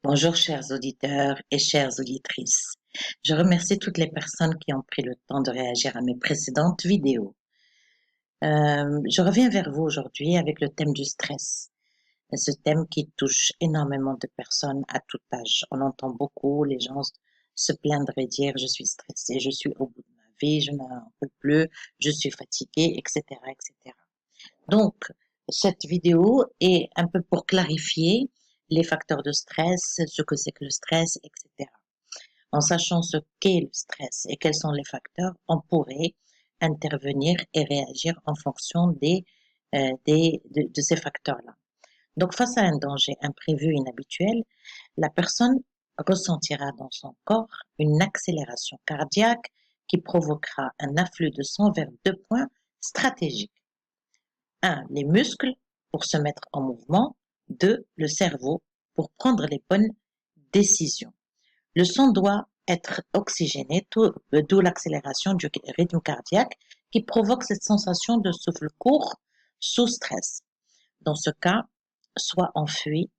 Bonjour chers auditeurs et chères auditrices. Je remercie toutes les personnes qui ont pris le temps de réagir à mes précédentes vidéos. Je reviens vers vous aujourd'hui avec le thème du stress. Et ce thème qui touche énormément de personnes à tout âge. On entend beaucoup les gens se plaindre et dire je suis stressé, je suis au bout de ma vie, je n'en peux plus, je suis fatigué, etc., etc. Donc, cette vidéo est un peu pour clarifier les facteurs de stress, ce que c'est que le stress, etc. En sachant ce qu'est le stress et quels sont les facteurs, on pourrait intervenir et réagir en fonction de ces facteurs-là. Donc, face à un danger imprévu, inhabituel, la personne ressentira dans son corps une accélération cardiaque qui provoquera un afflux de sang vers deux points stratégiques. Un, les muscles pour se mettre en mouvement. Deux, le cerveau pour prendre les bonnes décisions. Le sang doit être oxygéné, d'où l'accélération du rythme cardiaque qui provoque cette sensation de souffle court sous stress. Dans ce cas, soit en fuite,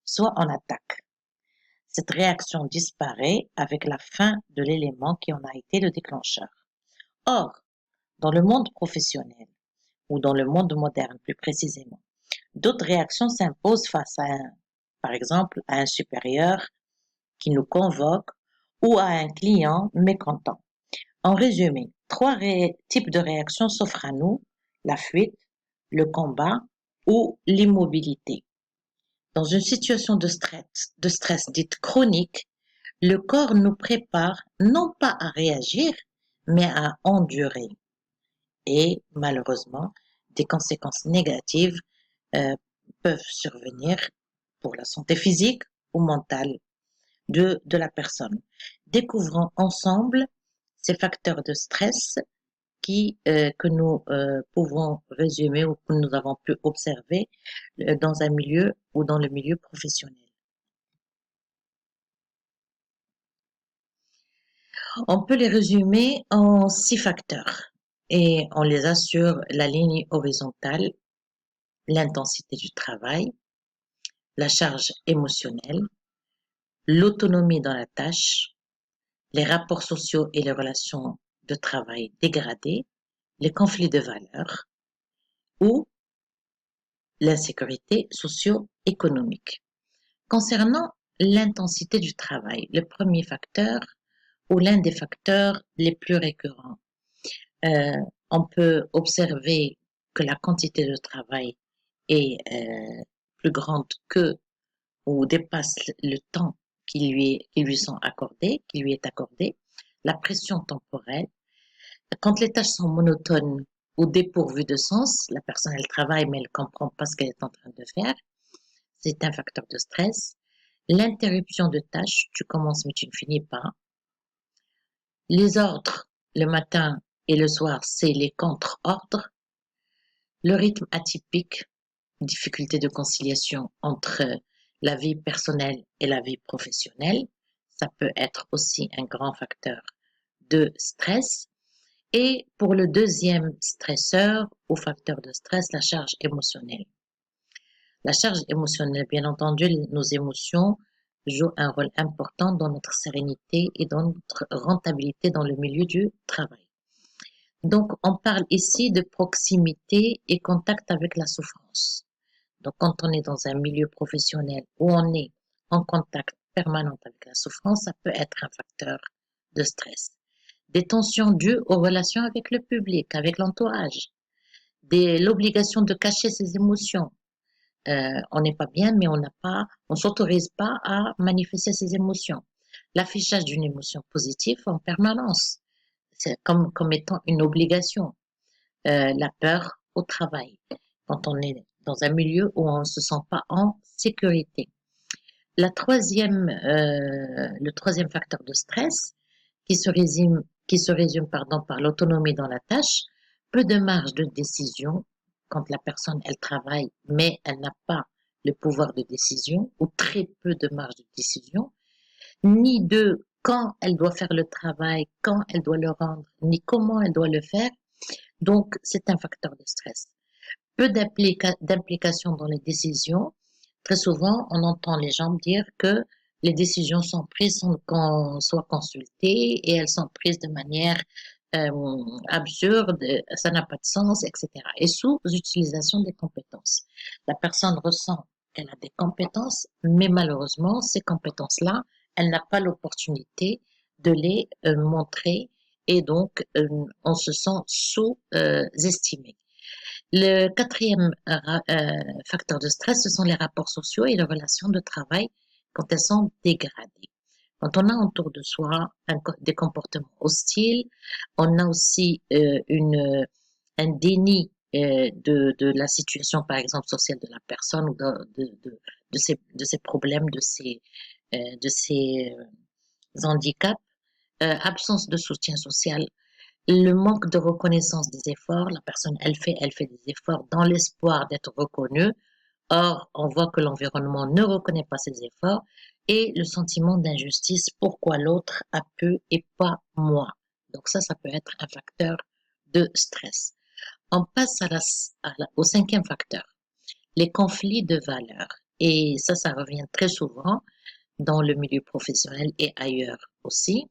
soit en attaque. Cette réaction disparaît avec la fin de l'élément qui en a été le déclencheur. Or, dans le monde professionnel, ou dans le monde moderne plus précisément, d'autres réactions s'imposent face par exemple, à un supérieur qui nous convoque ou à un client mécontent. En résumé, trois types de réactions s'offrent à nous: la fuite, le combat ou l'immobilité. Dans une situation de stress dite chronique, le corps nous prépare non pas à réagir, mais à endurer. Et malheureusement, des conséquences négatives euh, peuvent survenir pour la santé physique ou mentale de la personne. Découvrons ensemble ces facteurs de stress que nous pouvons résumer ou que nous avons pu observer dans un milieu ou dans le milieu professionnel. On peut les résumer en 6 facteurs et on les assure: la ligne horizontale, l'intensité du travail, la charge émotionnelle, l'autonomie dans la tâche, les rapports sociaux et les relations de travail dégradées, les conflits de valeurs ou l'insécurité socio-économique. Concernant l'intensité du travail, le premier facteur ou l'un des facteurs les plus récurrents, euh, on peut observer que la quantité de travail est plus grande que ou dépasse le temps qui lui est accordé, la pression temporelle. Quand les tâches sont monotones ou dépourvues de sens, la personne elle travaille mais elle ne comprend pas ce qu'elle est en train de faire, c'est un facteur de stress. L'interruption de tâches, tu commences mais tu ne finis pas. Les ordres, le matin et le soir, c'est les contre-ordres. Le rythme atypique, difficulté de conciliation entre la vie personnelle et la vie professionnelle, ça peut être aussi un grand facteur de stress. Et pour le deuxième stresseur ou facteur de stress, la charge émotionnelle. La charge émotionnelle, bien entendu, nos émotions jouent un rôle important dans notre sérénité et dans notre rentabilité dans le milieu du travail. Donc, on parle ici de proximité et contact avec la souffrance. Donc, quand on est dans un milieu professionnel où on est en contact permanent avec la souffrance, ça peut être un facteur de stress. Des tensions dues aux relations avec le public, avec l'entourage, l'obligation de cacher ses émotions. On n'est pas bien, mais on s'autorise pas à manifester ses émotions. L'affichage d'une émotion positive en permanence, c'est comme étant une obligation. La peur au travail, quand on est dans un milieu où on ne se sent pas en sécurité. Le troisième facteur de stress, qui se résume par l'autonomie dans la tâche, peu de marge de décision quand la personne elle travaille, mais elle n'a pas le pouvoir de décision ou très peu de marge de décision, ni de quand elle doit faire le travail, quand elle doit le rendre, ni comment elle doit le faire. Donc, c'est un facteur de stress. Peu d'implication dans les décisions. Très souvent, on entend les gens dire que les décisions sont prises sans qu'on soit consulté et elles sont prises de manière absurde, ça n'a pas de sens, etc. Et sous utilisation des compétences. La personne ressent qu'elle a des compétences, mais malheureusement, ces compétences-là, elle n'a pas l'opportunité de les montrer et donc on se sent sous-estimé. Le quatrième facteur de stress, ce sont les rapports sociaux et les relations de travail quand elles sont dégradées. Quand on a autour de soi des comportements hostiles, on a aussi un déni de la situation, par exemple, sociale de la personne ou de ses problèmes, de ses handicaps, absence de soutien social, le manque de reconnaissance des efforts. La personne, elle fait des efforts dans l'espoir d'être reconnue. Or, on voit que l'environnement ne reconnaît pas ses efforts et le sentiment d'injustice, pourquoi l'autre a pu et pas moi. Donc ça peut être un facteur de stress. On passe au cinquième facteur, les conflits de valeurs. Et ça revient très souvent dans le milieu professionnel et ailleurs aussi.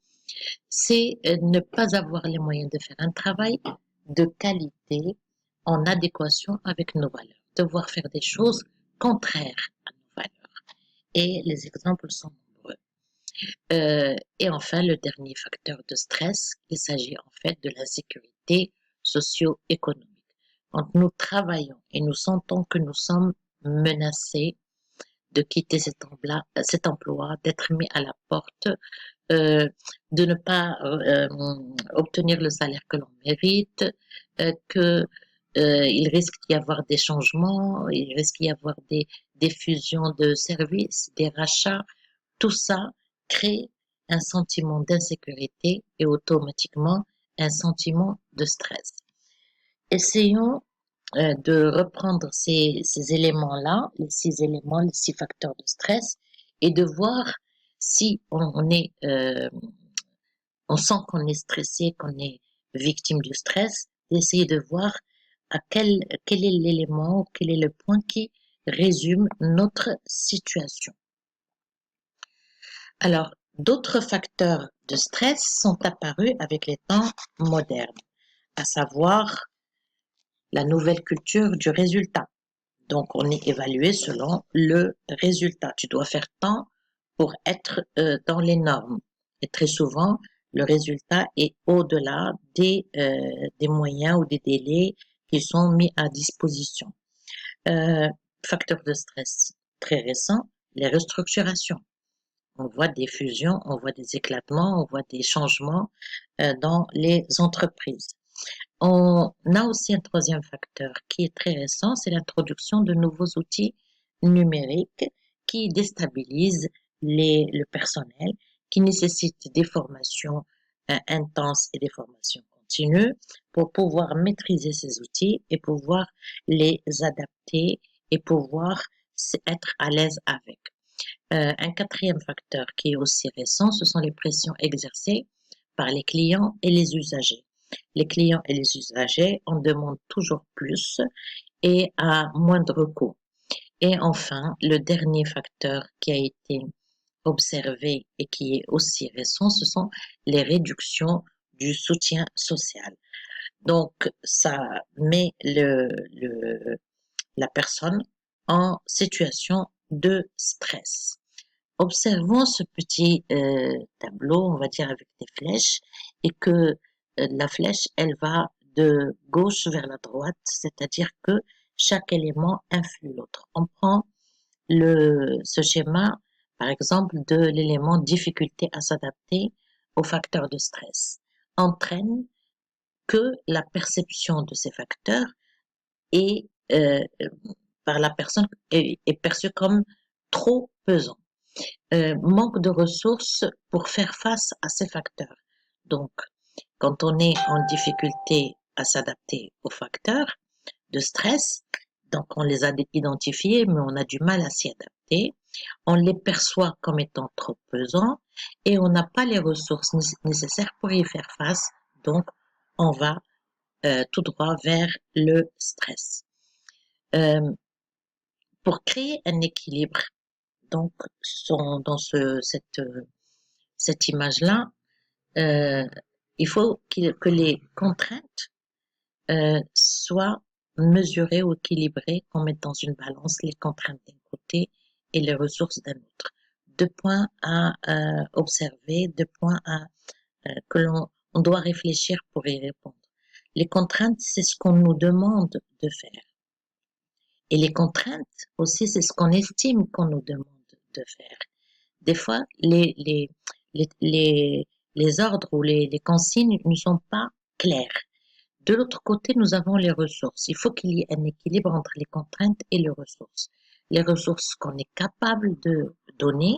C'est ne pas avoir les moyens de faire un travail de qualité en adéquation avec nos valeurs, devoir faire des choses contraires à nos valeurs. Et les exemples sont nombreux. Et enfin, le dernier facteur de stress, il s'agit en fait de l'insécurité socio-économique. Quand nous travaillons et nous sentons que nous sommes menacés de quitter cet emploi, d'être mis à la porte, de ne pas obtenir le salaire que l'on mérite, que il risque d'y avoir des changements, il risque d'y avoir des fusions de services, des rachats. Tout ça crée un sentiment d'insécurité et automatiquement un sentiment de stress. Essayons de reprendre ces éléments-là, les 6 éléments, les 6 facteurs de stress, et de voir si on sent qu'on est stressé, qu'on est victime du stress, d'essayer de voir quel est l'élément, quel est le point qui résume notre situation. Alors, d'autres facteurs de stress sont apparus avec les temps modernes, à savoir la nouvelle culture du résultat. Donc, on est évalué selon le résultat. Tu dois faire tant pour être dans les normes. Et très souvent, le résultat est au-delà des moyens ou des délais qui sont mis à disposition. Facteur de stress très récent, les restructurations. On voit des fusions, on voit des éclatements, on voit des changements dans les entreprises. On a aussi un troisième facteur qui est très récent, c'est l'introduction de nouveaux outils numériques qui déstabilisent le personnel, qui nécessitent des formations intenses et des formations continues pour pouvoir maîtriser ces outils et pouvoir les adapter et pouvoir être à l'aise avec. Un quatrième facteur qui est aussi récent, ce sont les pressions exercées par les clients et les usagers. Les clients et les usagers en demandent toujours plus et à moindre coût. Et enfin, le dernier facteur qui a été observé et qui est aussi récent, ce sont les réductions du soutien social. Donc, ça met la personne en situation de stress. Observons ce petit tableau, on va dire avec des flèches, et que la flèche, elle va de gauche vers la droite, c'est-à-dire que chaque élément influe l'autre. On prend ce schéma, par exemple, de l'élément difficulté à s'adapter aux facteurs de stress, entraîne que la perception de ces facteurs est, par la personne est perçue comme trop pesant. Manque de ressources pour faire face à ces facteurs. Donc, quand on est en difficulté à s'adapter aux facteurs de stress, donc on les a identifiés, mais on a du mal à s'y adapter, on les perçoit comme étant trop pesants et on n'a pas les ressources nécessaires pour y faire face, donc on va tout droit vers le stress. Pour créer un équilibre donc sont dans cette image-là. euh, il faut que les contraintes soient mesurées ou équilibrées, qu'on mette dans une balance les contraintes d'un côté et les ressources d'un autre. Deux points à observer, deux points que on doit réfléchir pour y répondre. Les contraintes, c'est ce qu'on nous demande de faire. Et les contraintes aussi, c'est ce qu'on estime qu'on nous demande de faire. Des fois, les, les, les ordres ou les consignes ne sont pas claires. De l'autre côté, nous avons les ressources. Il faut qu'il y ait un équilibre entre les contraintes et les ressources. Les ressources qu'on est capable de donner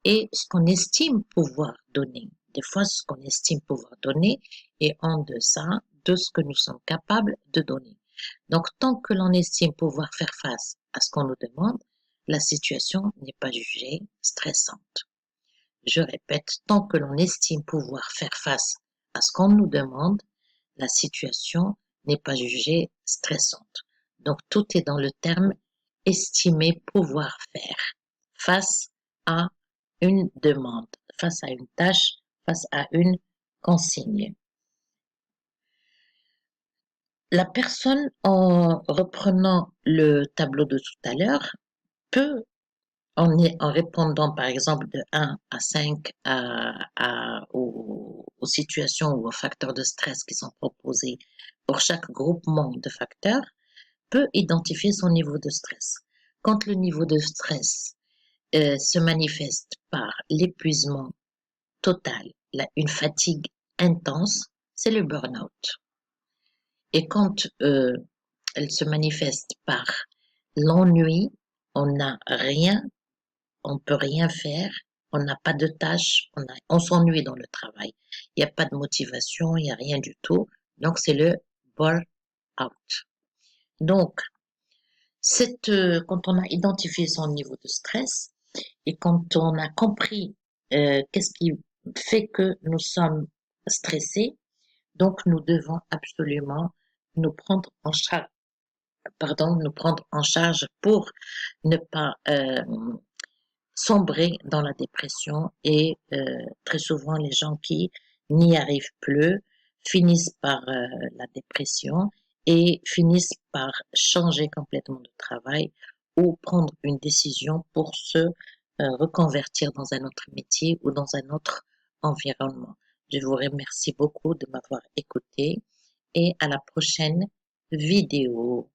et ce qu'on estime pouvoir donner. Des fois, ce qu'on estime pouvoir donner est en deçà de ce que nous sommes capables de donner. Donc, tant que l'on estime pouvoir faire face à ce qu'on nous demande, la situation n'est pas jugée stressante. Je répète, tant que l'on estime pouvoir faire face à ce qu'on nous demande, la situation n'est pas jugée stressante. Donc, tout est dans le terme estimer pouvoir faire face à une demande, face à une tâche, face à une consigne. La personne, en reprenant le tableau de tout à l'heure, peut, en répondant par exemple de 1 à 5 aux situations ou aux facteurs de stress qui sont proposés pour chaque groupement de facteurs, peut identifier son niveau de stress. Quand le niveau de stress se manifeste par l'épuisement total, une fatigue intense, c'est le burn-out. Et quand elle se manifeste par l'ennui, on n'a rien, on peut rien faire, on n'a pas de tâche, on s'ennuie dans le travail. Il n'y a pas de motivation, il n'y a rien du tout. Donc c'est le burn-out. Donc, quand on a identifié son niveau de stress et quand on a compris qu'est-ce qui fait que nous sommes stressés, donc nous devons absolument nous prendre en charge, nous prendre en charge pour ne pas sombrer dans la dépression et très souvent les gens qui n'y arrivent plus finissent par la dépression et finissent par changer complètement de travail ou prendre une décision pour se reconvertir dans un autre métier ou dans un autre environnement. Je vous remercie beaucoup de m'avoir écouté et à la prochaine vidéo.